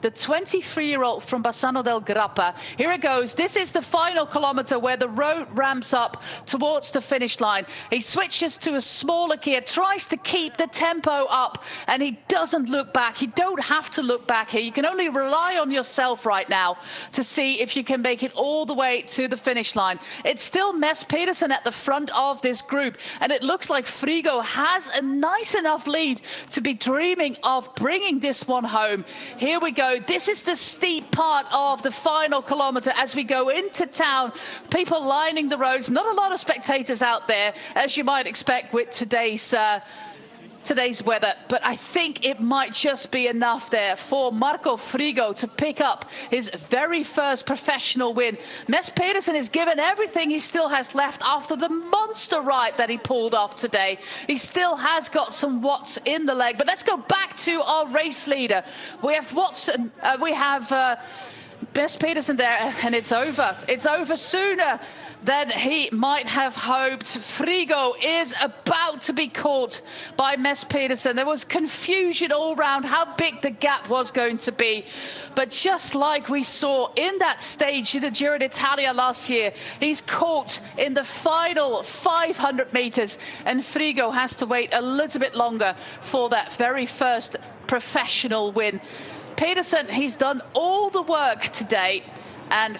the 23-year-old from Bassano del Grappa. Here it goes. This is the final kilometer where the road ramps up towards the finish line. He switches to a smaller gear, tries to keep the tempo up, and he doesn't look back. You don't have to look back here. You can only rely on yourself right now to see if you can make it all the way to the finish line. It's still Mess Pedersen at the front of this group, and it looks like Frigo has a nice enough lead to be dreaming of bringing this one home. Here we go. This is the steep part of the final kilometer as we go into town. People lining the roads. Not a lot of spectators out there, as you might expect with today's weather, but I think it might just be enough there for Marco Frigo to pick up his very first professional win. Mess Pedersen is given everything he still has left after the monster ride that he pulled off today. He still has got some watts in the leg, but let's go back to our race leader. We have Watson, we have Mess Pedersen there, and it's over. It's over sooner than he might have hoped. Frigo is about to be caught by Mess Pedersen. There was confusion all round how big the gap was going to be. But just like we saw in that stage in the Giro D'Italia last year, he's caught in the final 500 meters, and Frigo has to wait a little bit longer for that very first professional win. Pedersen, he's done all the work today and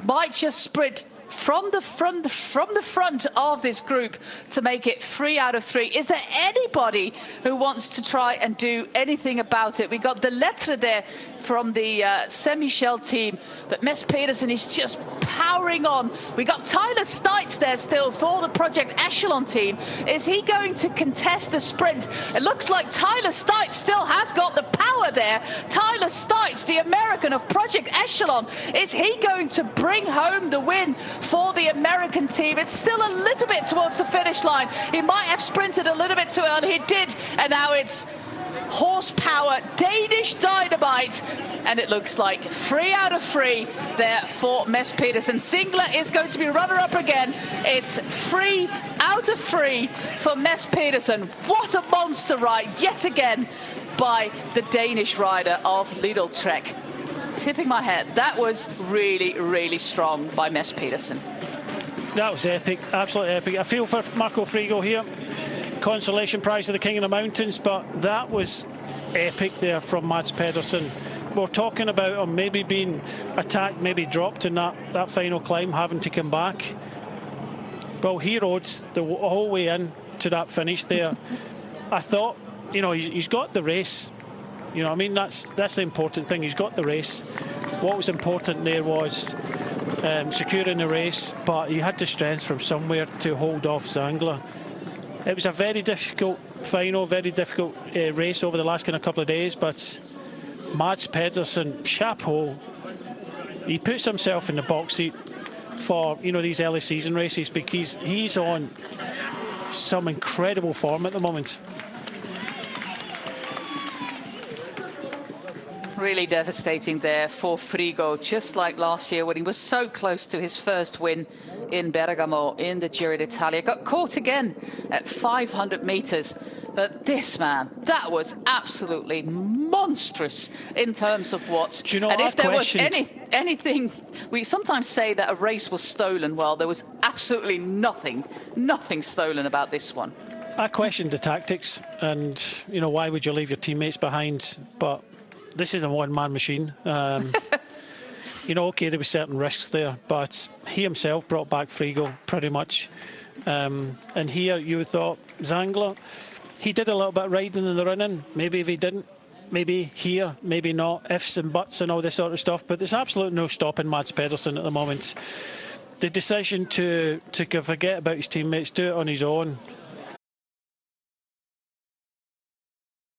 might just sprint from the front of this group to make it 3 out of 3. Is there anybody who wants to try and do anything about it? We got the Lettre there from the Saint-Michel team, but Mess Pedersen is just powering on. We got Tyler Stites there still for the Project Echelon team. Is he going to contest the sprint? It looks like Tyler Stites still has got the power there. Tyler Stites, the American of Project Echelon, is he going to bring home the win for the American team? It's still a little bit towards the finish line. He might have sprinted a little bit too early. He did, and now it's horsepower, Danish dynamite, and it looks like 3 out of 3 there for Mess Pedersen. Singler is going to be runner-up again. It's 3 out of 3 for Mess Pedersen. What a monster ride yet again by the Danish rider of Lidl Trek. Tipping my head. That was really, really strong by Mess Pedersen. That was epic, absolutely epic. I feel for Marco Frigo here. Consolation prize of the King of the Mountains, but that was epic there from Mats Pedersen. We're talking about him maybe being attacked, maybe dropped in that final climb, having to come back. Well, he rode the whole way in to that finish there. I thought, you know, he's got the race. You know what I mean? That's the important thing. He's got the race. What was important there was securing the race, but he had the strength from somewhere to hold off Zangler. It was a very difficult final, very difficult race over the last couple of days, but Mats Pedersen, chapeau. He puts himself in the box seat for, you know, these early season races, because he's on some incredible form at the moment. Really devastating there for Frigo, just like last year when he was so close to his first win in Bergamo in the Giro d'Italia. Got caught again at 500 meters. But this man, that was absolutely monstrous in terms of watts. Do you know, and if there was anything, we sometimes say that a race was stolen. Well, there was absolutely nothing stolen about this one. I questioned the tactics and, you know, why would you leave your teammates behind? But this is a one-man machine. You know, okay, there were certain risks there, but he himself brought back Frigo pretty much. And here you thought Zangler, he did a little bit of riding in the running. Maybe if he didn't, maybe here, maybe not, ifs and buts and all this sort of stuff. But there's absolutely no stopping Mats Pedersen at the moment. The decision to forget about his teammates, do it on his own,